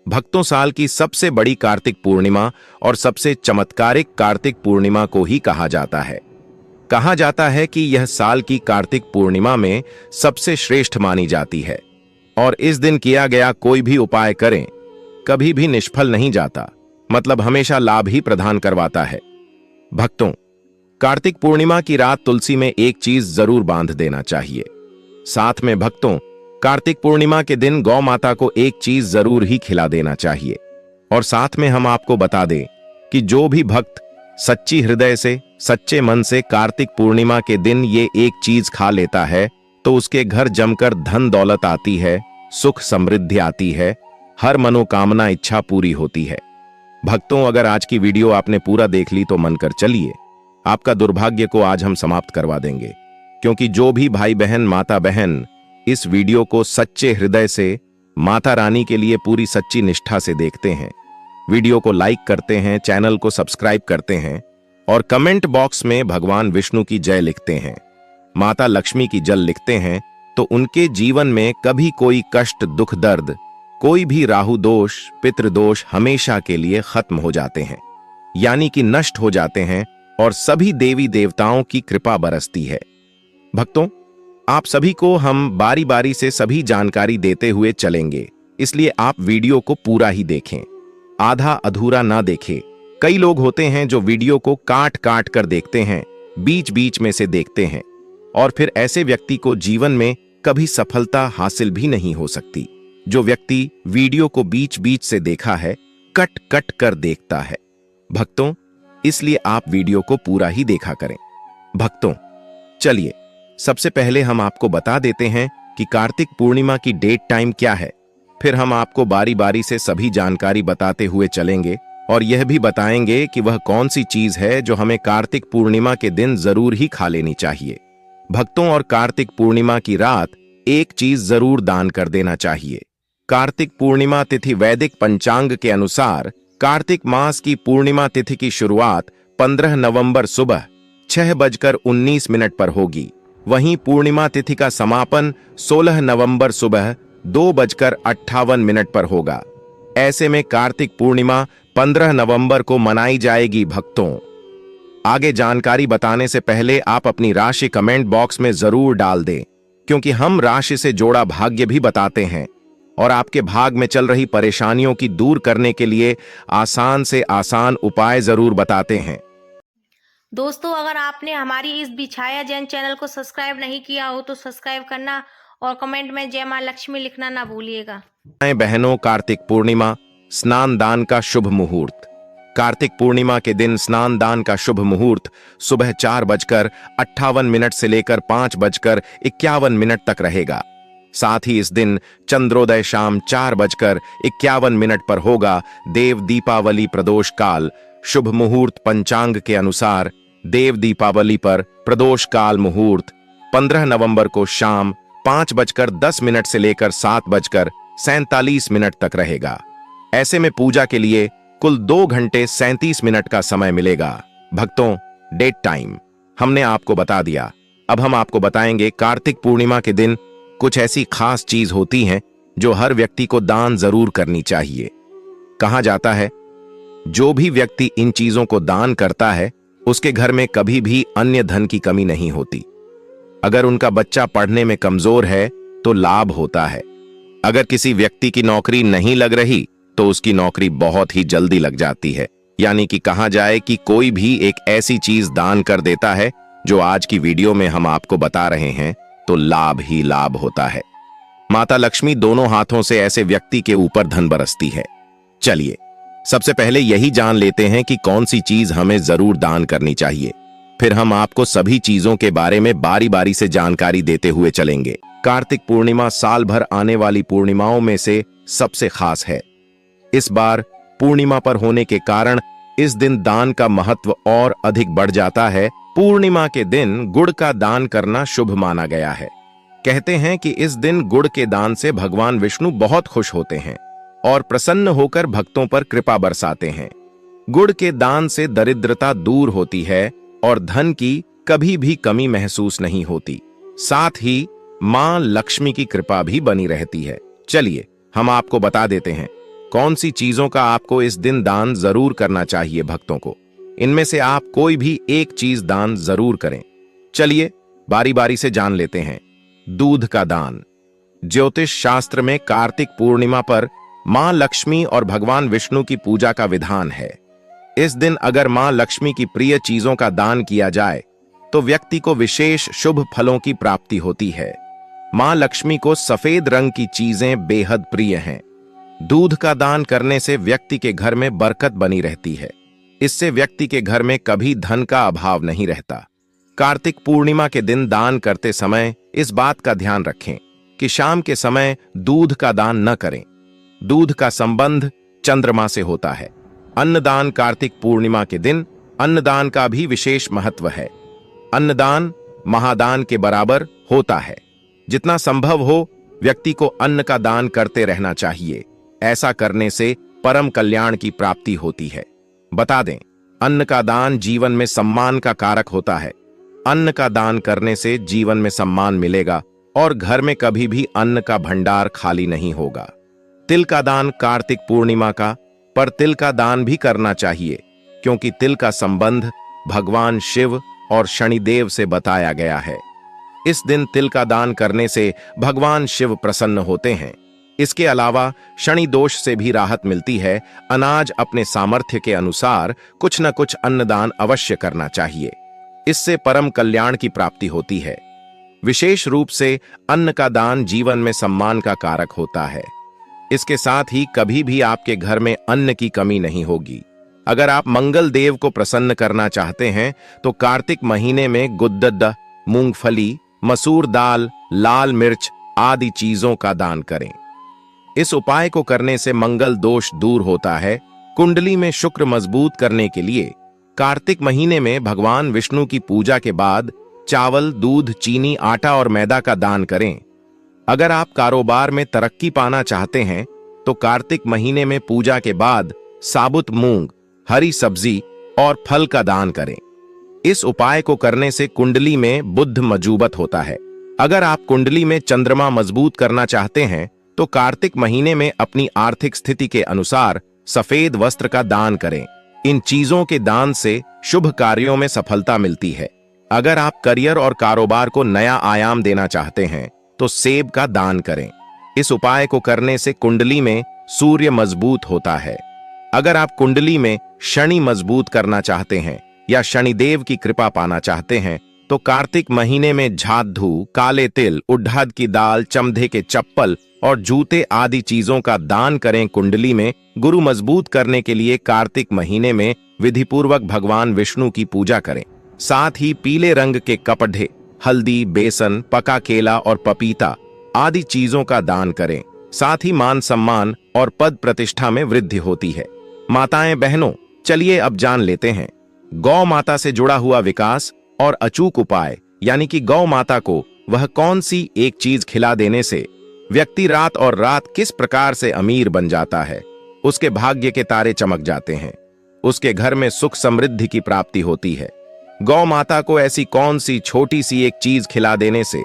भक्तों, साल की सबसे बड़ी कार्तिक पूर्णिमा और सबसे चमत्कारिक कार्तिक पूर्णिमा को ही कहा जाता है। कहा जाता है कि यह साल की कार्तिक पूर्णिमा में सबसे श्रेष्ठ मानी जाती है और इस दिन किया गया कोई भी उपाय करें कभी भी निष्फल नहीं जाता, मतलब हमेशा लाभ ही प्रदान करवाता है। भक्तों, कार्तिक पूर्णिमा की रात तुलसी में एक चीज जरूर बांध देना चाहिए। साथ में भक्तों, कार्तिक पूर्णिमा के दिन गौ माता को एक चीज जरूर ही खिला देना चाहिए। और साथ में हम आपको बता दें कि जो भी भक्त सच्ची हृदय से, सच्चे मन से कार्तिक पूर्णिमा के दिन ये एक चीज खा लेता है तो उसके घर जमकर धन दौलत आती है, सुख समृद्धि आती है, हर मनोकामना इच्छा पूरी होती है। भक्तों, अगर आज की वीडियो आपने पूरा देख ली तो मनकर चलिए, आपका दुर्भाग्य को आज हम समाप्त करवा देंगे, क्योंकि जो भी भाई बहन, माता बहन इस वीडियो को सच्चे हृदय से माता रानी के लिए पूरी सच्ची निष्ठा से देखते हैं, वीडियो को लाइक करते हैं, चैनल को सब्सक्राइब करते हैं और कमेंट बॉक्स में भगवान विष्णु की जय लिखते हैं, माता लक्ष्मी की जल लिखते हैं, तो उनके जीवन में कभी कोई कष्ट, दुख, दर्द, कोई भी राहु दोष, पितृदोष हमेशा के लिए खत्म हो जाते हैं, यानी कि नष्ट हो जाते हैं और सभी देवी देवताओं की कृपा बरसती है। भक्तों, आप सभी को हम बारी बारी से सभी जानकारी देते हुए चलेंगे, इसलिए आप वीडियो को पूरा ही देखें, आधा अधूरा ना देखें। कई लोग होते हैं जो वीडियो को काट काट कर देखते हैं, बीच बीच में से देखते हैं और फिर ऐसे व्यक्ति को जीवन में कभी सफलता हासिल भी नहीं हो सकती। जो व्यक्ति वीडियो को बीच बीच से देखा है, कट कट कर देखता है। भक्तों, इसलिए आप वीडियो को पूरा ही देखा करें। भक्तों, चलिए सबसे पहले हम आपको बता देते हैं कि कार्तिक पूर्णिमा की डेट टाइम क्या है, फिर हम आपको बारी बारी से सभी जानकारी बताते हुए चलेंगे और यह भी बताएंगे कि वह कौन सी चीज है जो हमें कार्तिक पूर्णिमा के दिन जरूर ही खा लेनी चाहिए। भक्तों, और कार्तिक पूर्णिमा की रात एक चीज जरूर दान कर देना चाहिए। कार्तिक पूर्णिमा तिथि वैदिक पंचांग के अनुसार कार्तिक मास की पूर्णिमा तिथि की शुरुआत 15 नवंबर सुबह 6:19 पर होगी। वहीं पूर्णिमा तिथि का समापन 16 नवंबर सुबह 2:58 पर होगा। ऐसे में कार्तिक पूर्णिमा 15 नवंबर को मनाई जाएगी। भक्तों, आगे जानकारी बताने से पहले आप अपनी राशि कमेंट बॉक्स में जरूर डाल दें, क्योंकि हम राशि से जोड़ा भाग्य भी बताते हैं और आपके भाग में चल रही परेशानियों की दूर करने के लिए आसान से आसान उपाय जरूर बताते हैं। दोस्तों, अगर आपने हमारी इस बिछाया जैन चैनल को सब्सक्राइब नहीं किया हो तो सब्सक्राइब करना और कमेंट में जय मां लक्ष्मी लिखना ना भूलिएगा। बहनों, कार्तिक पूर्णिमा स्नान दान का शुभ मुहूर्त। कार्तिक पूर्णिमा के दिन स्नान दान का शुभ मुहूर्त सुबह 4:58 से लेकर 5:51 तक रहेगा। साथ ही इस दिन चंद्रोदय शाम 4:51 पर होगा। देव दीपावली प्रदोष काल शुभ मुहूर्त पंचांग के अनुसार देव दीपावली पर प्रदोष काल मुहूर्त 15 नवंबर को शाम 5:10 से लेकर 7:47 तक रहेगा। ऐसे में पूजा के लिए कुल 2 घंटे 37 मिनट का समय मिलेगा। भक्तों, डेट टाइम हमने आपको बता दिया। अब हम आपको बताएंगे कार्तिक पूर्णिमा के दिन कुछ ऐसी खास चीज होती हैं जो हर व्यक्ति को दान जरूर करनी चाहिए। कहा जाता है, जो भी व्यक्ति इन चीजों को दान करता है उसके घर में कभी भी अन्य धन की कमी नहीं होती। अगर उनका बच्चा पढ़ने में कमजोर है तो लाभ होता है। अगर किसी व्यक्ति की नौकरी नहीं लग रही तो उसकी नौकरी बहुत ही जल्दी लग जाती है। यानी कि कहा जाए कि कोई भी एक ऐसी चीज दान कर देता है जो आज की वीडियो में हम आपको बता रहे हैं, तो लाभ ही लाभ होता है। माता लक्ष्मी दोनों हाथों से ऐसे व्यक्ति के ऊपर धन बरसती है। चलिए सबसे पहले यही जान लेते हैं कि कौन सी चीज हमें जरूर दान करनी चाहिए, फिर हम आपको सभी चीजों के बारे में बारी बारी से जानकारी देते हुए चलेंगे। कार्तिक पूर्णिमा साल भर आने वाली पूर्णिमाओं में से सबसे खास है। इस बार पूर्णिमा पर होने के कारण इस दिन दान का महत्व और अधिक बढ़ जाता है। पूर्णिमा के दिन गुड़ का दान करना शुभ माना गया है। कहते हैं कि इस दिन गुड़ के दान से भगवान विष्णु बहुत खुश होते हैं और प्रसन्न होकर भक्तों पर कृपा बरसाते हैं। गुड़ के दान से दरिद्रता दूर होती है और धन की कभी भी कमी महसूस नहीं होती। साथ ही मां लक्ष्मी की कृपा भी बनी रहती है। चलिए हम आपको बता देते हैं कौन सी चीजों का आपको इस दिन दान जरूर करना चाहिए भक्तों को। इनमें से आप कोई भी एक चीज दान जरूर करें। चलिए बारी बारी से जान लेते हैं। दूध का दान। ज्योतिष शास्त्र में कार्तिक पूर्णिमा पर मां लक्ष्मी और भगवान विष्णु की पूजा का विधान है। इस दिन अगर मां लक्ष्मी की प्रिय चीजों का दान किया जाए तो व्यक्ति को विशेष शुभ फलों की प्राप्ति होती है। मां लक्ष्मी को सफेद रंग की चीजें बेहद प्रिय हैं। दूध का दान करने से व्यक्ति के घर में बरकत बनी रहती है। इससे व्यक्ति के घर में कभी धन का अभाव नहीं रहता। कार्तिक पूर्णिमा के दिन दान करते समय इस बात का ध्यान रखें कि शाम के समय दूध का दान न करें। दूध का संबंध चंद्रमा से होता है। अन्नदान। कार्तिक पूर्णिमा के दिन अन्नदान का भी विशेष महत्व है। अन्नदान महादान के बराबर होता है। जितना संभव हो व्यक्ति को अन्न का दान करते रहना चाहिए। ऐसा करने से परम कल्याण की प्राप्ति होती है। बता दें, अन्न का दान जीवन में सम्मान का कारक होता है। अन्न का दान करने से जीवन में सम्मान मिलेगा और घर में कभी भी अन्न का भंडार खाली नहीं होगा। तिल का दान। कार्तिक पूर्णिमा का पर तिल का दान भी करना चाहिए, क्योंकि तिल का संबंध भगवान शिव और शनिदेव से बताया गया है। इस दिन तिल का दान करने से भगवान शिव प्रसन्न होते हैं। इसके अलावा शनि दोष से भी राहत मिलती है। अनाज अपने सामर्थ्य के अनुसार कुछ न कुछ अन्नदान अवश्य करना चाहिए। इससे परम कल्याण की प्राप्ति होती है। विशेष रूप से अन्न का दान जीवन में सम्मान का कारक होता है। इसके साथ ही कभी भी आपके घर में अन्न की कमी नहीं होगी। अगर आप मंगल देव को प्रसन्न करना चाहते हैं तो कार्तिक महीने में गुद्दद्दा, मूंगफली, मसूर दाल, लाल मिर्च आदि चीजों का दान करें। इस उपाय को करने से मंगल दोष दूर होता है। कुंडली में शुक्र मजबूत करने के लिए कार्तिक महीने में भगवान विष्णु की पूजा के बाद चावल, दूध, चीनी, आटा और मैदा का दान करें। अगर आप कारोबार में तरक्की पाना चाहते हैं तो कार्तिक महीने में पूजा के बाद साबुत मूंग, हरी सब्जी और फल का दान करें। इस उपाय को करने से कुंडली में बुध मजबूत होता है। अगर आप कुंडली में चंद्रमा मजबूत करना चाहते हैं तो कार्तिक महीने में अपनी आर्थिक स्थिति के अनुसार सफेद वस्त्र का दान करें। इन चीजों के दान से शुभ कार्यों में सफलता मिलती है। अगर आप करियर और कारोबार को नया आयाम देना चाहते हैं तो सेब का दान करें। इस उपाय को करने से कुंडली में सूर्य मजबूत होता है। अगर आप कुंडली में शनि मजबूत करना चाहते हैं या शनिदेव की कृपा पाना चाहते हैं तो कार्तिक महीने में झाधू, काले तिल, उड़द की दाल, चमड़े के चप्पल और जूते आदि चीजों का दान करें। कुंडली में गुरु मजबूत करने के लिए कार्तिक महीने में विधिपूर्वक भगवान विष्णु की पूजा करें। साथ ही पीले रंग के कपड़े, हल्दी, बेसन, पका केला और पपीता आदि चीजों का दान करें। साथ ही मान सम्मान और पद प्रतिष्ठा में वृद्धि होती है। माताएं बहनों, चलिए अब जान लेते हैं गौ माता से जुड़ा हुआ विकास और अचूक उपाय, यानी कि गौ माता को वह कौन सी एक चीज खिला देने से व्यक्ति रात और रात किस प्रकार से अमीर बन जाता है, उसके भाग्य के तारे चमक जाते हैं, उसके घर में सुख समृद्धि की प्राप्ति होती है। गौ माता को ऐसी कौन सी छोटी सी एक चीज खिला देने से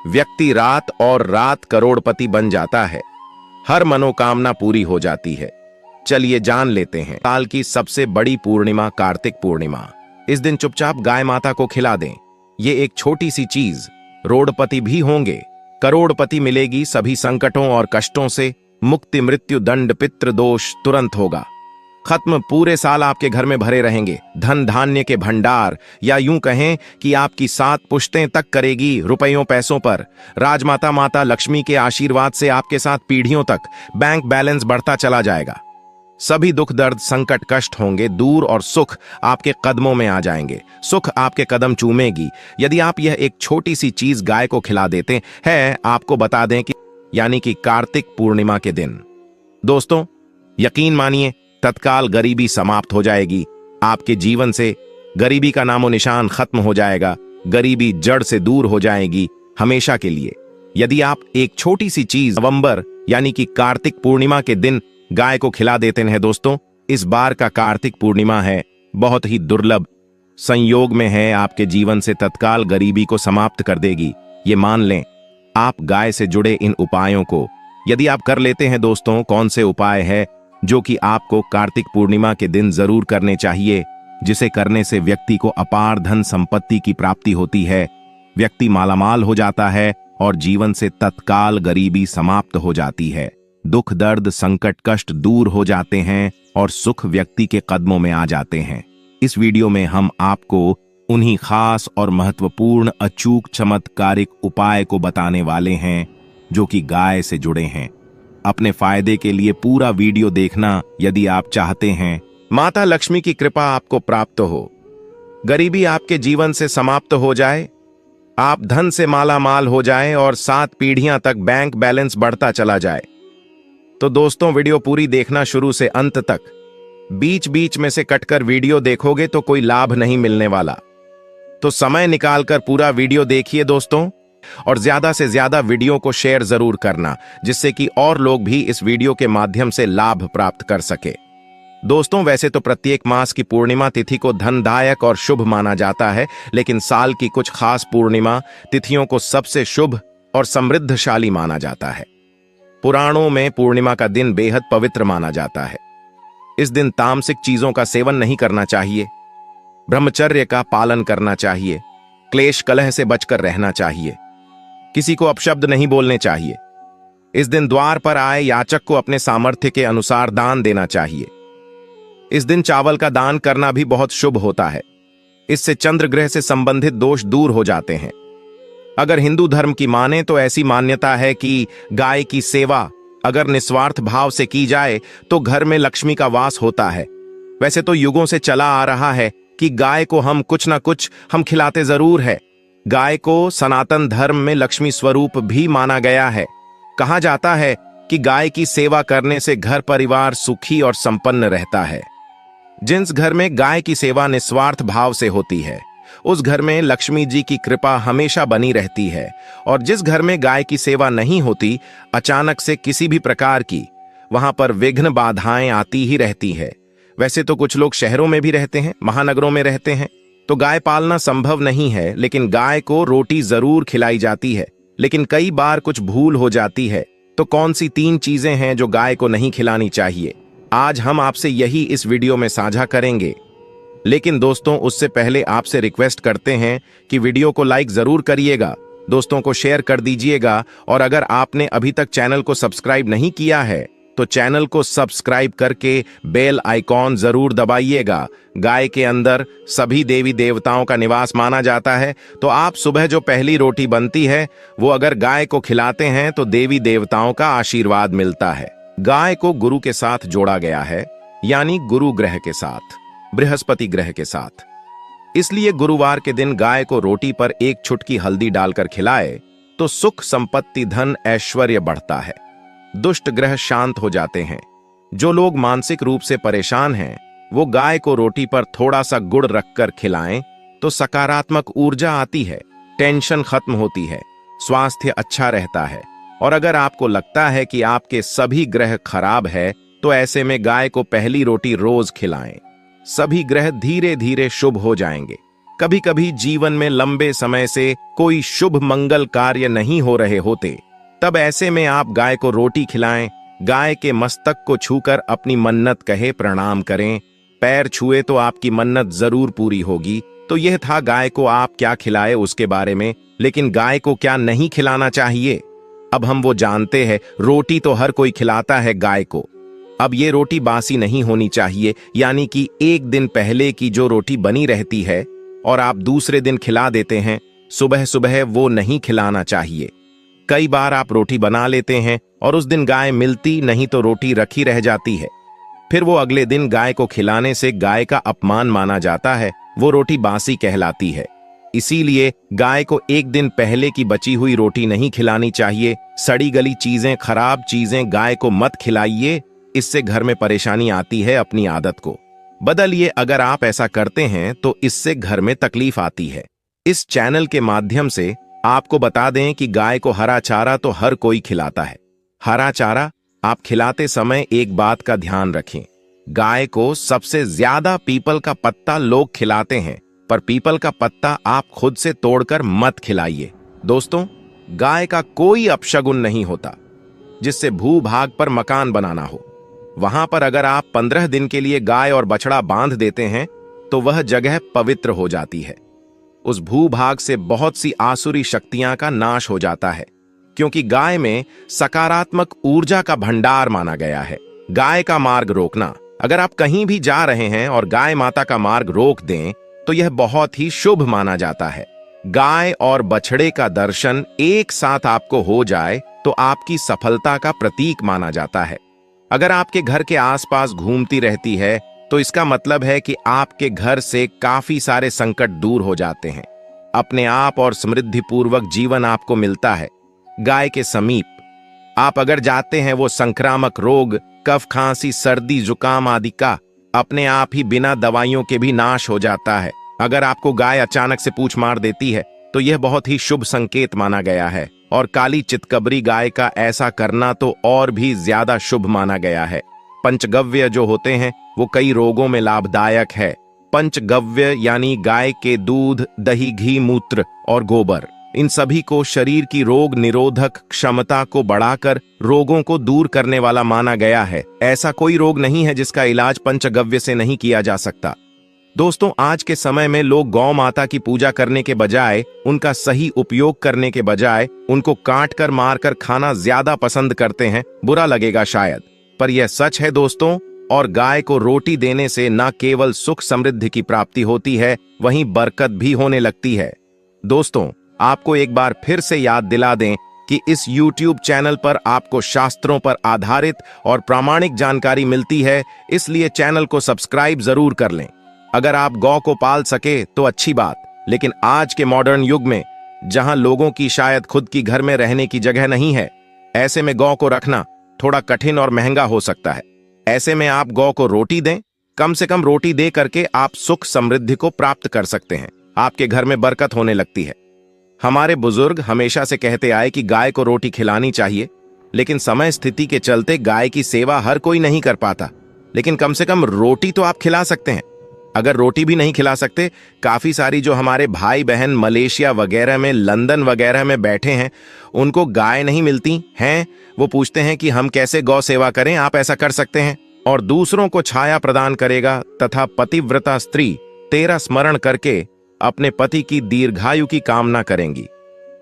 व्यक्ति रात और रात करोड़पति बन जाता है, हर मनोकामना पूरी हो जाती है। चलिए जान लेते हैं साल की सबसे बड़ी पूर्णिमा कार्तिक पूर्णिमा। इस दिन चुपचाप गाय माता को खिला दें। ये एक छोटी सी चीज, रोड़पति भी होंगे, करोड़पति मिलेगी, सभी संकटों और कष्टों से मुक्ति, मृत्यु दंड पितृ दोष तुरंत होगा खत्म। पूरे साल आपके घर में भरे रहेंगे धन धान्य के भंडार, या यूं कहें कि आपकी 7 पुश्तें तक करेगी रुपयों पैसों पर। राजमाता माता लक्ष्मी के आशीर्वाद से आपके साथ पीढ़ियों तक बैंक बैलेंस बढ़ता चला जाएगा। सभी दुख दर्द संकट कष्ट होंगे दूर और सुख आपके कदमों में आ जाएंगे। सुख आपके कदम चूमेगी यदि आप यह एक छोटी सी चीज गाय को खिला देते हैं। आपको बता दें कि यानी कि कार्तिक पूर्णिमा के दिन दोस्तों, यकीन मानिए तत्काल गरीबी समाप्त हो जाएगी। आपके जीवन से गरीबी का नामो निशान खत्म हो जाएगा। गरीबी जड़ से दूर हो जाएगी हमेशा के लिए। यदि आप एक छोटी सी चीज नवंबर यानी कि कार्तिक पूर्णिमा के दिन गाय को खिला देते हैं दोस्तों, इस बार का कार्तिक पूर्णिमा है बहुत ही दुर्लभ संयोग में है, आपके जीवन से तत्काल गरीबी को समाप्त कर देगी। ये मान लें। आप गाय से जुड़े इन उपायों को यदि आप कर लेते हैं दोस्तों, कौन से उपाय है जो कि आपको कार्तिक पूर्णिमा के दिन जरूर करने चाहिए, जिसे करने से व्यक्ति को अपार धन संपत्ति की प्राप्ति होती है, व्यक्ति मालामाल हो जाता है और जीवन से तत्काल गरीबी समाप्त हो जाती है। दुख दर्द संकट कष्ट दूर हो जाते हैं और सुख व्यक्ति के कदमों में आ जाते हैं। इस वीडियो में हम आपको उन्हीं खास और महत्वपूर्ण अचूक चमत्कारिक उपाय को बताने वाले हैं जो कि गाय से जुड़े हैं। अपने फायदे के लिए पूरा वीडियो देखना यदि आप चाहते हैं माता लक्ष्मी की कृपा आपको प्राप्त हो, गरीबी आपके जीवन से समाप्त हो जाए, आप धन से माला माल हो जाएं और 7 पीढ़ियां तक बैंक बैलेंस बढ़ता चला जाए। तो दोस्तों, वीडियो पूरी देखना शुरू से अंत तक। बीच बीच में से कटकर वीडियो देखोगे तो कोई लाभ नहीं मिलने वाला। तो समय निकालकर पूरा वीडियो देखिए दोस्तों, और ज्यादा से ज्यादा वीडियो को शेयर जरूर करना, जिससे कि और लोग भी इस वीडियो के माध्यम से लाभ प्राप्त कर सके। दोस्तों, वैसे तो प्रत्येक मास की पूर्णिमा तिथि को धनदायक और शुभ माना जाता है, लेकिन साल की कुछ खास पूर्णिमा तिथियों को सबसे शुभ और समृद्धशाली माना जाता है। पुराणों में पूर्णिमा का दिन बेहद पवित्र माना जाता है। इस दिन तामसिक चीजों का सेवन नहीं करना चाहिए, ब्रह्मचर्य का पालन करना चाहिए, क्लेश कलह से बचकर रहना चाहिए, किसी को अपशब्द नहीं बोलने चाहिए। इस दिन द्वार पर आए याचक को अपने सामर्थ्य के अनुसार दान देना चाहिए। इस दिन चावल का दान करना भी बहुत शुभ होता है। इससे चंद्र ग्रह से संबंधित दोष दूर हो जाते हैं। अगर हिंदू धर्म की माने तो ऐसी मान्यता है कि गाय की सेवा अगर निस्वार्थ भाव से की जाए तो घर में लक्ष्मी का वास होता है। वैसे तो युगों से चला आ रहा है कि गाय को हम कुछ ना कुछ हम खिलाते जरूर है। गाय को सनातन धर्म में लक्ष्मी स्वरूप भी माना गया है। कहा जाता है कि गाय की सेवा करने से घर परिवार सुखी और संपन्न रहता है। जिस घर में गाय की सेवा निस्वार्थ भाव से होती है, उस घर में लक्ष्मी जी की कृपा हमेशा बनी रहती है। और जिस घर में गाय की सेवा नहीं होती, अचानक से किसी भी प्रकार की वहां पर विघ्न बाधाएं आती ही रहती है। वैसे तो कुछ लोग शहरों में भी रहते हैं, महानगरों में रहते हैं, तो गाय पालना संभव नहीं है, लेकिन गाय को रोटी जरूर खिलाई जाती है। लेकिन कई बार कुछ भूल हो जाती है। तो कौन सी 3 चीजें हैं जो गाय को नहीं खिलानी चाहिए, आज हम आपसे यही इस वीडियो में साझा करेंगे। लेकिन दोस्तों, उससे पहले आपसे रिक्वेस्ट करते हैं कि वीडियो को लाइक जरूर करिएगा, दोस्तों को शेयर कर दीजिएगा, और अगर आपने अभी तक चैनल को सब्सक्राइब नहीं किया है तो चैनल को सब्सक्राइब करके बेल आइकॉन जरूर दबाइएगा। गाय के अंदर सभी देवी देवताओं का निवास माना जाता है, तो आप सुबह जो पहली रोटी बनती है वो अगर गाय को खिलाते हैं तो देवी देवताओं का आशीर्वाद मिलता है। गाय को गुरु के साथ जोड़ा गया है, यानी गुरु ग्रह के साथ, बृहस्पति ग्रह के साथ। इसलिए गुरुवार के दिन गाय को रोटी पर 1 चुटकी हल्दी डालकर खिलाए तो सुख संपत्ति धन ऐश्वर्य बढ़ता है, दुष्ट ग्रह शांत हो जाते हैं। जो लोग मानसिक रूप से परेशान हैं वो गाय को रोटी पर थोड़ा सा गुड़ रखकर खिलाएं तो सकारात्मक ऊर्जा आती है, टेंशन खत्म होती है, स्वास्थ्य अच्छा रहता है। और अगर आपको लगता है कि आपके सभी ग्रह खराब है तो ऐसे में गाय को पहली रोटी रोज खिलाएं। सभी ग्रह धीरे धीरे शुभ हो जाएंगे। कभी कभी जीवन में लंबे समय से कोई शुभ मंगल कार्य नहीं हो रहे होते, तब ऐसे में आप गाय को रोटी खिलाएं, गाय के मस्तक को छूकर अपनी मन्नत कहे, प्रणाम करें, पैर छुए तो आपकी मन्नत जरूर पूरी होगी। तो यह था गाय को आप क्या खिलाए उसके बारे में। लेकिन गाय को क्या नहीं खिलाना चाहिए, अब हम वो जानते हैं। रोटी तो हर कोई खिलाता है गाय को। अब ये रोटी बासी नहीं होनी चाहिए, यानी कि 1 दिन पहले की जो रोटी बनी रहती है और आप दूसरे दिन खिला देते हैं, सुबह सुबह वो नहीं खिलाना चाहिए। कई बार आप रोटी बना लेते हैं और उस दिन गाय मिलती नहीं तो रोटी रखी रह जाती है, फिर वो अगले दिन गाय को खिलाने से गाय का अपमान माना जाता है, वो रोटी बासी कहलाती है। इसीलिए गाय को 1 दिन पहले की बची हुई रोटी नहीं खिलानी चाहिए। सड़ी गली चीजें, खराब चीजें गाय को मत खिलाइए, इससे घर में परेशानी आती है। अपनी आदत को बदलिए। अगर आप ऐसा करते हैं तो इससे घर में तकलीफ आती है। इस चैनल के माध्यम से आपको बता दें कि गाय को हरा चारा तो हर कोई खिलाता है। हरा चारा आप खिलाते समय एक बात का ध्यान रखें, गाय को सबसे ज्यादा पीपल का पत्ता लोग खिलाते हैं, पर पीपल का पत्ता आप खुद से तोड़कर मत खिलाइए। दोस्तों, गाय का कोई अपशगुन नहीं होता जिससे भूभाग पर मकान बनाना हो। वहां पर अगर आप 15 दिन के लिए गाय और बछड़ा बांध देते हैं तो वह जगह पवित्र हो जाती है। उस भूभाग से बहुत सी आसुरी शक्तियां का नाश हो जाता है, क्योंकि गाय में सकारात्मक ऊर्जा का भंडार माना गया है। गाय का मार्ग रोकना, अगर आप कहीं भी जा रहे हैं और गाय माता का मार्ग रोक दें तो यह बहुत ही शुभ माना जाता है। गाय और बछड़े का दर्शन एक साथ आपको हो जाए तो आपकी सफलता का प्रतीक माना जाता है। अगर आपके घर के आसपास घूमती रहती है तो इसका मतलब है कि आपके घर से काफी सारे संकट दूर हो जाते हैं। अपने आप और समृद्धि पूर्वक जीवन आपको मिलता है। गाय के समीप आप अगर जाते हैं वो संक्रामक रोग, कफ, खांसी, सर्दी, जुकाम आदि का अपने आप ही बिना दवाइयों के भी नाश हो जाता है। अगर आपको गाय अचानक से पूंछ मार देती है तो यह बहुत ही शुभ संकेत माना गया है, और काली चितकबरी गाय का ऐसा करना तो और भी ज्यादा शुभ माना गया है। पंचगव्य जो होते हैं वो कई रोगों में लाभदायक है। पंचगव्य यानी गाय के दूध, दही, घी, मूत्र और गोबर, इन सभी को शरीर की रोग निरोधक क्षमता को बढ़ाकर रोगों को दूर करने वाला माना गया है। ऐसा कोई रोग नहीं है जिसका इलाज पंचगव्य से नहीं किया जा सकता। दोस्तों, आज के समय में लोग गौ माता की पूजा करने के बजाय, उनका सही उपयोग करने के बजाय उनको काट कर मार कर खाना ज्यादा पसंद करते हैं। बुरा लगेगा शायद, पर यह सच है दोस्तों। और गाय को रोटी देने से न केवल सुख समृद्धि की प्राप्ति होती है, वहीं बरकत भी होने लगती है। दोस्तों, आपको एक बार फिर से याद दिला दें कि इस YouTube चैनल पर आपको शास्त्रों पर आधारित और प्रामाणिक जानकारी मिलती है, इसलिए चैनल को सब्सक्राइब जरूर कर लें। अगर आप गौ को पाल सके तो अच्छी बात, लेकिन आज के मॉडर्न युग में जहां लोगों की शायद खुद की घर में रहने की जगह नहीं है, ऐसे में गौ को रखना थोड़ा कठिन और महंगा हो सकता है। ऐसे में आप गौ को रोटी दें। कम से कम रोटी दे करके आप सुख समृद्धि को प्राप्त कर सकते हैं। आपके घर में बरकत होने लगती है। हमारे बुजुर्ग हमेशा से कहते आए कि गाय को रोटी खिलानी चाहिए, लेकिन समय स्थिति के चलते गाय की सेवा हर कोई नहीं कर पाता। लेकिन कम से कम रोटी तो आप खिला सकते हैं। अगर रोटी भी नहीं खिला सकते, काफी सारी जो हमारे भाई बहन मलेशिया वगैरह में, लंदन वगैरह में बैठे हैं, उनको गाय नहीं मिलती हैं। वो पूछते हैं कि हम कैसे गौ सेवा करें। आप ऐसा कर सकते हैं और दूसरों को छाया प्रदान करेगा तथा पतिव्रता स्त्री तेरा स्मरण करके अपने पति की दीर्घायु की कामना करेंगी।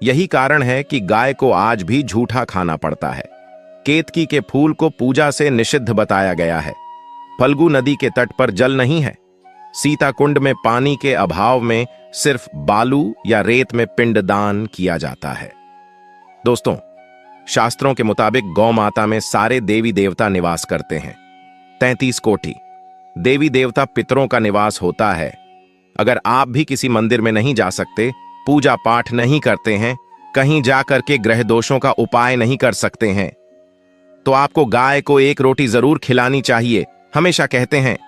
यही कारण है कि गाय को आज भी झूठा खाना पड़ता है। केतकी के फूल को पूजा से निषिद्ध बताया गया है। फल्गु नदी के तट पर जल नहीं है। सीता कुंड में पानी के अभाव में सिर्फ बालू या रेत में पिंडदान किया जाता है। दोस्तों, शास्त्रों के मुताबिक गौ माता में सारे देवी देवता निवास करते हैं। 33 कोटि देवी देवता पितरों का निवास होता है। अगर आप भी किसी मंदिर में नहीं जा सकते, पूजा पाठ नहीं करते हैं, कहीं जाकर के ग्रह दोषों का उपाय नहीं कर सकते हैं, तो आपको गाय को एक रोटी जरूर खिलानी चाहिए। हमेशा कहते हैं,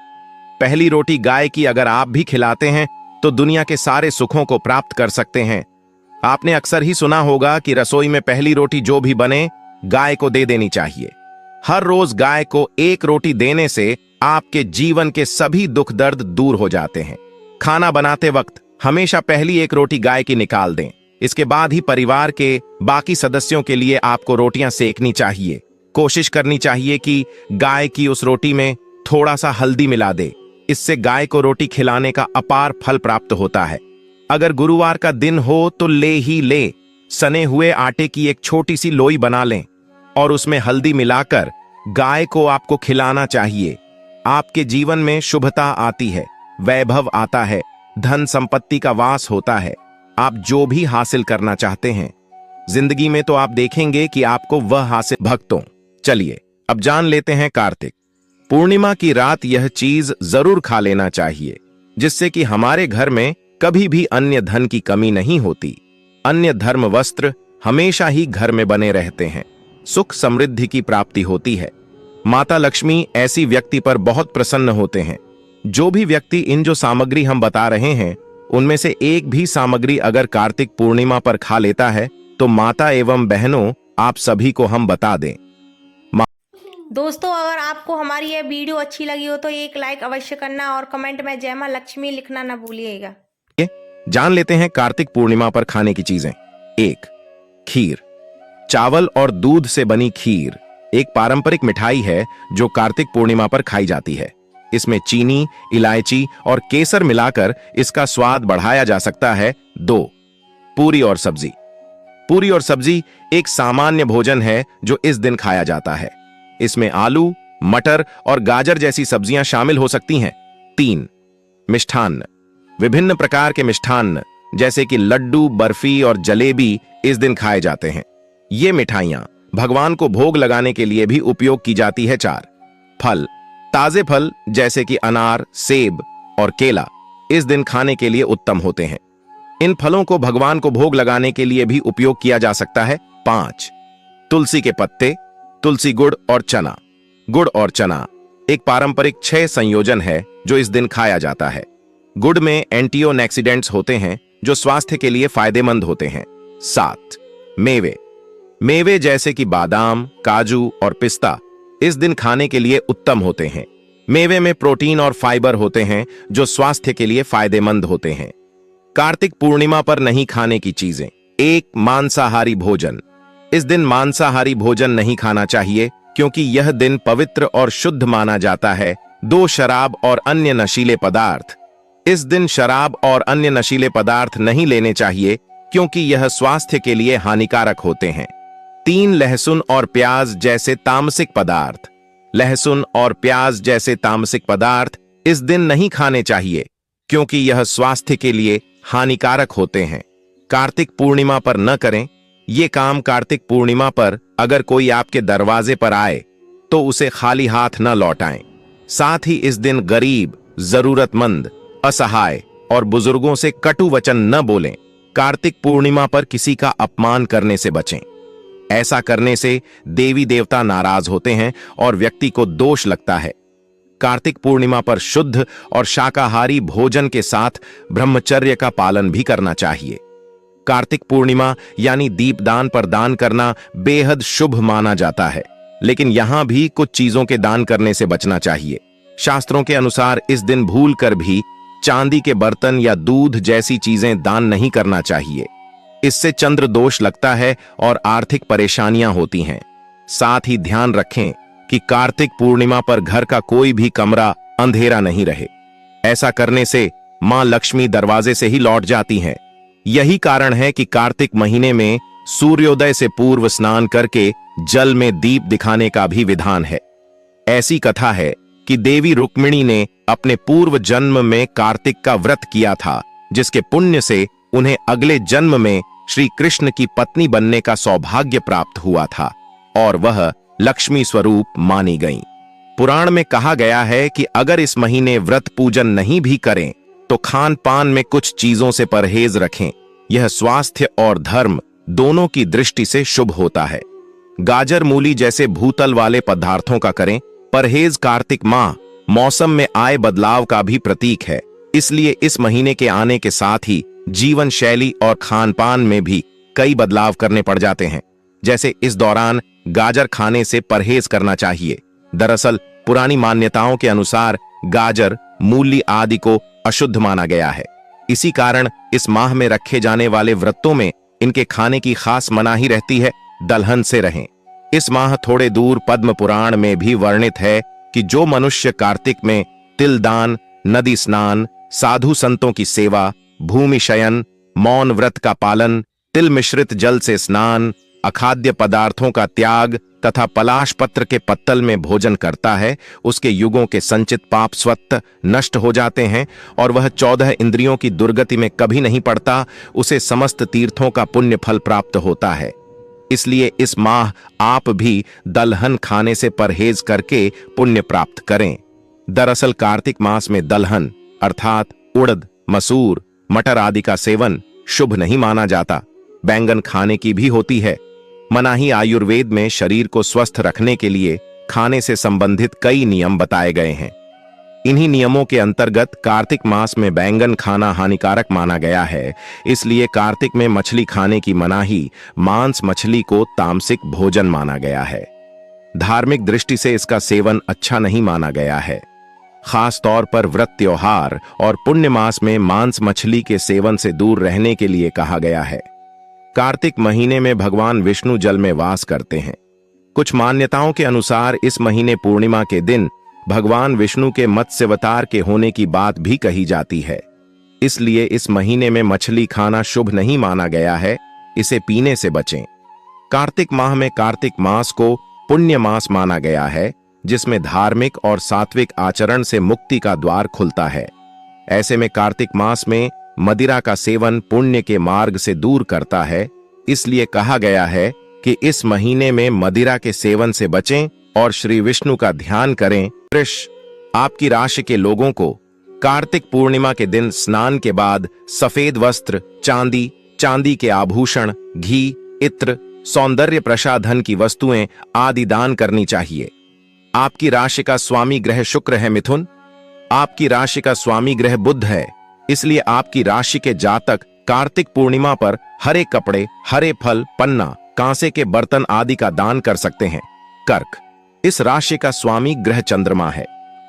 पहली रोटी गाय की अगर आप भी खिलाते हैं तो दुनिया के सारे सुखों को प्राप्त कर सकते हैं। आपने अक्सर ही सुना होगा कि रसोई में पहली रोटी जो भी बने, गाय को दे देनी चाहिए। हर रोज गाय को एक रोटी देने से आपके जीवन के सभी दुख दर्द दूर हो जाते हैं। खाना बनाते वक्त हमेशा पहली एक रोटी गाय की निकाल दें। इसके बाद ही परिवार के बाकी सदस्यों के लिए आपको रोटियां सेकनी चाहिए। कोशिश करनी चाहिए कि गाय की उस रोटी में थोड़ा सा हल्दी मिला दे। इससे गाय को रोटी खिलाने का अपार फल प्राप्त होता है। अगर गुरुवार का दिन हो तो ले ही ले सने हुए आटे की एक छोटी सी लोई बना लें और उसमें हल्दी मिलाकर गाय को आपको खिलाना चाहिए। आपके जीवन में शुभता आती है, वैभव आता है, धन संपत्ति का वास होता है। आप जो भी हासिल करना चाहते हैं जिंदगी में, तो आप देखेंगे कि आपको वह हासिल। भक्तों, चलिए अब जान लेते हैं कार्तिक पूर्णिमा की रात यह चीज जरूर खा लेना चाहिए, जिससे कि हमारे घर में कभी भी अन्य धन की कमी नहीं होती। अन्य धर्म वस्त्र हमेशा ही घर में बने रहते हैं। सुख समृद्धि की प्राप्ति होती है। माता लक्ष्मी ऐसी व्यक्ति पर बहुत प्रसन्न होते हैं। जो भी व्यक्ति इन जो सामग्री हम बता रहे हैं, उनमें से एक भी सामग्री अगर कार्तिक पूर्णिमा पर खा लेता है तो माता एवं बहनों, आप सभी को हम बता दें। दोस्तों, अगर आपको हमारी यह वीडियो अच्छी लगी हो तो एक लाइक अवश्य करना और कमेंट में जय मां लक्ष्मी लिखना ना भूलिएगा। जान लेते हैं कार्तिक पूर्णिमा पर खाने की चीजें। 1. खीर। चावल और दूध से बनी खीर एक पारंपरिक मिठाई है जो कार्तिक पूर्णिमा पर खाई जाती है। इसमें चीनी, इलायची और केसर मिलाकर इसका स्वाद बढ़ाया जा सकता है। 2. पूरी और सब्जी। पूरी और सब्जी एक सामान्य भोजन है जो इस दिन खाया जाता है। इसमें आलू, मटर और गाजर जैसी सब्जियां शामिल हो सकती हैं। 3. मिष्ठान्न। विभिन्न प्रकार के मिष्ठान्न जैसे कि लड्डू, बर्फी और जलेबी इस दिन खाए जाते हैं। ये मिठाइयां भगवान को भोग लगाने के लिए भी उपयोग की जाती है। 4. फल। ताजे फल जैसे कि अनार, सेब और केला इस दिन खाने के लिए उत्तम होते हैं। इन फलों को भगवान को भोग लगाने के लिए भी उपयोग किया जा सकता है। 5. तुलसी के पत्ते, तुलसी, गुड़ और चना। गुड़ और चना एक पारंपरिक 6 संयोजन है जो इस दिन खाया जाता है। गुड़ में एंटीऑक्सीडेंट्स होते हैं जो स्वास्थ्य के लिए फायदेमंद होते हैं। 7. मेवे। मेवे जैसे कि बादाम, काजू और पिस्ता इस दिन खाने के लिए उत्तम होते हैं। मेवे में प्रोटीन और फाइबर होते हैं जो स्वास्थ्य के लिए फायदेमंद होते हैं। कार्तिक पूर्णिमा पर नहीं खाने की चीजें। 1. मांसाहारी भोजन। इस दिन मांसाहारी भोजन नहीं खाना चाहिए क्योंकि यह दिन पवित्र और शुद्ध माना जाता है। 2. शराब और अन्य नशीले पदार्थ। इस दिन शराब और अन्य नशीले पदार्थ नहीं लेने चाहिए क्योंकि यह स्वास्थ्य के लिए हानिकारक होते हैं। 3. लहसुन और प्याज जैसे तामसिक पदार्थ। लहसुन और प्याज जैसे तामसिक पदार्थ इस दिन नहीं खाने चाहिए क्योंकि यह स्वास्थ्य के लिए हानिकारक होते हैं। कार्तिक पूर्णिमा पर न करें। ये काम कार्तिक पूर्णिमा पर अगर कोई आपके दरवाजे पर आए तो उसे खाली हाथ न लौटाएं। साथ ही इस दिन गरीब, जरूरतमंद, असहाय और बुजुर्गों से कटु वचन न बोलें। कार्तिक पूर्णिमा पर किसी का अपमान करने से बचें। ऐसा करने से देवी देवता नाराज होते हैं और व्यक्ति को दोष लगता है। कार्तिक पूर्णिमा पर शुद्ध और शाकाहारी भोजन के साथ ब्रह्मचर्य का पालन भी करना चाहिए। कार्तिक पूर्णिमा यानी दीपदान पर दान करना बेहद शुभ माना जाता है, लेकिन यहां भी कुछ चीजों के दान करने से बचना चाहिए। शास्त्रों के अनुसार इस दिन भूल कर भी चांदी के बर्तन या दूध जैसी चीजें दान नहीं करना चाहिए। इससे चंद्र दोष लगता है और आर्थिक परेशानियां होती हैं। साथ ही ध्यान रखें कि कार्तिक पूर्णिमा पर घर का कोई भी कमरा अंधेरा नहीं रहे। ऐसा करने से मां लक्ष्मी दरवाजे से ही लौट जाती हैं। यही कारण है कि कार्तिक महीने में सूर्योदय से पूर्व स्नान करके जल में दीप दिखाने का भी विधान है। ऐसी कथा है कि देवी रुक्मिणी ने अपने पूर्व जन्म में कार्तिक का व्रत किया था, जिसके पुण्य से उन्हें अगले जन्म में श्री कृष्ण की पत्नी बनने का सौभाग्य प्राप्त हुआ था और वह लक्ष्मी स्वरूप मानी गईं। पुराण में कहा गया है कि अगर इस महीने व्रत पूजन नहीं भी करें तो खान पान में कुछ चीजों से परहेज रखें। यह स्वास्थ्य और धर्म दोनों की दृष्टि से शुभ होता है। गाजर, मूली जैसे भूतल वाले पदार्थों का करें परहेज। कार्तिक माह मौसम में आए बदलाव का भी प्रतीक है, इसलिए इस महीने के आने के साथ ही जीवन शैली और खान पान में भी कई बदलाव करने पड़ जाते हैं। जैसे इस दौरान गाजर खाने से परहेज करना चाहिए। दरअसल पुरानी मान्यताओं के अनुसार गाजर, मूली आदि को अशुद्ध माना गया है। इसी कारण इस माह में रखे जाने वाले व्रतों में इनके खाने की खास मनाही रहती है। दलहन से रहें। इस माह थोड़े दूर पद्म पुराण में भी वर्णित है कि जो मनुष्य कार्तिक में तिलदान, नदी स्नान, साधु संतों की सेवा, भूमि शयन, मौन व्रत का पालन, तिल मिश्रित जल से स्नान, अखाद्य पदार्थों का त्याग तथा पलाश पत्र के पत्तल में भोजन करता है, उसके युगों के संचित पाप स्वतः नष्ट हो जाते हैं और वह 14 इंद्रियों की दुर्गति में कभी नहीं पड़ता। उसे समस्त तीर्थों का पुण्य फल प्राप्त होता है। इसलिए इस माह आप भी दलहन खाने से परहेज करके पुण्य प्राप्त करें। दरअसल कार्तिक मास में दलहन अर्थात उड़द, मसूर, मटर आदि का सेवन शुभ नहीं माना जाता। बैंगन खाने की भी होती है। मनाही आयुर्वेद में शरीर को स्वस्थ रखने के लिए खाने से संबंधित कई नियम बताए गए हैं। इन्हीं नियमों के अंतर्गत कार्तिक मास में बैंगन खाना हानिकारक माना गया है। इसलिए कार्तिक में मछली खाने की मनाही, मांस मछली को तामसिक भोजन माना गया है। धार्मिक दृष्टि से इसका सेवन अच्छा नहीं माना गया है। खास तौर पर व्रत, त्योहार और पुण्य मास में मांस मछली के सेवन से दूर रहने के लिए कहा गया है। कार्तिक महीने में भगवान विष्णु जल में वास करते हैं। कुछ मान्यताओं के अनुसार इस महीने पूर्णिमा के दिन भगवान विष्णु के मत्स्यावतार के होने की बात भी कही जाती है। इसलिए इस महीने में मछली खाना शुभ नहीं माना गया है, इसे पीने से बचें। कार्तिक माह में कार्तिक मास को पुण्य मास माना गया है, जिसमें धार्मिक और सात्विक आचरण से मुक्ति का द्वार खुलता है। ऐसे में कार्तिक मास में मदिरा का सेवन पुण्य के मार्ग से दूर करता है, इसलिए कहा गया है कि इस महीने में मदिरा के सेवन से बचें और श्री विष्णु का ध्यान करें। वृष, आपकी राशि के लोगों को कार्तिक पूर्णिमा के दिन स्नान के बाद सफेद वस्त्र, चांदी के आभूषण, घी, इत्र, सौंदर्य प्रसाधन की वस्तुएं आदि दान करनी चाहिए। आपकी राशि का स्वामी ग्रह शुक्र है मिथुन। आपकी राशि का स्वामी ग्रह बुध है, इसलिए आपकी राशि के जातक कार्तिक पूर्णिमा पर हरे कपड़े, हरे फल, पन्ना, कांसे के बर्तन आदि का दान कर सकते हैं। कर्क, इस राशि का स्वामी ग्रह चंद्रमा है।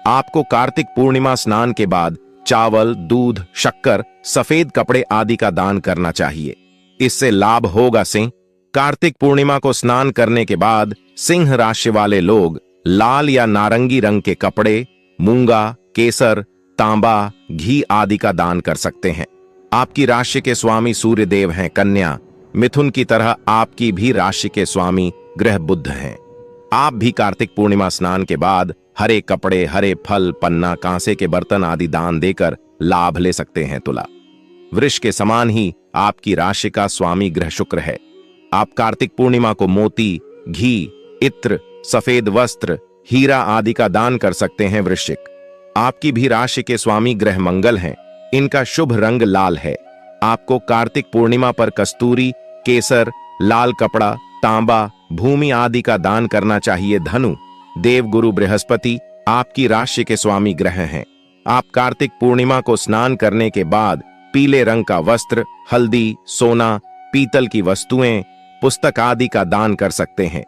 आपको कार्तिक पूर्णिमा स्नान के बाद चावल, दूध, शक्कर, सफेद कपड़े आदि का दान करना चाहिए, इससे लाभ होगा। सिंह, कार्तिक पूर्णिमा को स्नान करने के बाद सिंह राशि वाले लोग लाल या नारंगी रंग के कपड़े, मूंगा, केसर, तांबा, घी आदि का दान कर सकते हैं। आपकी राशि के स्वामी सूर्य देव हैं कन्या। मिथुन की तरह आपकी भी राशि के स्वामी ग्रह बुध हैं। आप भी कार्तिक पूर्णिमा स्नान के बाद हरे कपड़े, हरे फल, पन्ना, कांसे के बर्तन आदि दान देकर लाभ ले सकते हैं। तुला, वृष के समान ही आपकी राशि का स्वामी ग्रह शुक्र है। आप कार्तिक पूर्णिमा को मोती, घी, इत्र, सफेद वस्त्र, हीरा आदि का दान कर सकते हैं। वृश्चिक, आपकी भी राशि के स्वामी ग्रह मंगल हैं। इनका शुभ रंग लाल है। आपको कार्तिक पूर्णिमा पर कस्तूरी, केसर, लाल कपड़ा, तांबा, भूमि आदि का दान करना चाहिए। धनु, देवगुरु बृहस्पति आपकी राशि के स्वामी ग्रह हैं। आप कार्तिक पूर्णिमा को स्नान करने के बाद पीले रंग का वस्त्र, हल्दी, सोना, पीतल की वस्तुएं, पुस्तक आदि का दान कर सकते हैं।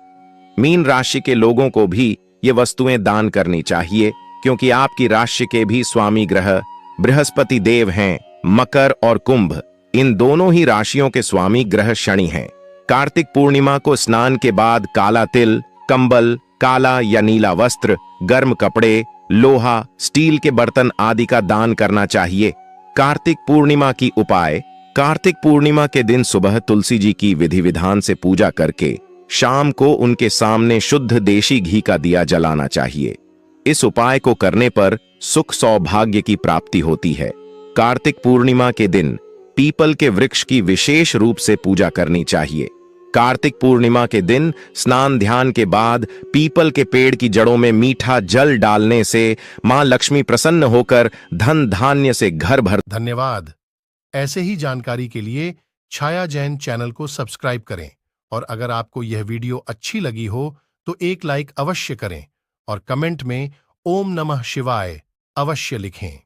मीन राशि के लोगों को भी ये वस्तुएं दान करनी चाहिए, क्योंकि आपकी राशि के भी स्वामी ग्रह बृहस्पति देव हैं। मकर और कुंभ, इन दोनों ही राशियों के स्वामी ग्रह शनि हैं। कार्तिक पूर्णिमा को स्नान के बाद काला तिल, कंबल, काला या नीला वस्त्र, गर्म कपड़े, लोहा, स्टील के बर्तन आदि का दान करना चाहिए। कार्तिक पूर्णिमा की उपाय, कार्तिक पूर्णिमा के दिन सुबह तुलसी जी की विधि विधान से पूजा करके शाम को उनके सामने शुद्ध देशी घी का दिया जलाना चाहिए। इस उपाय को करने पर सुख सौभाग्य की प्राप्ति होती है। कार्तिक पूर्णिमा के दिन पीपल के वृक्ष की विशेष रूप से पूजा करनी चाहिए। कार्तिक पूर्णिमा के दिन स्नान ध्यान के बाद पीपल के पेड़ की जड़ों में मीठा जल डालने से मां लक्ष्मी प्रसन्न होकर धन धान्य से घर भर। धन्यवाद। ऐसे ही जानकारी के लिए छाया जैन चैनल को सब्सक्राइब करें और अगर आपको यह वीडियो अच्छी लगी हो तो एक लाइक अवश्य करें और कमेंट में ओम नमः शिवाय अवश्य लिखें।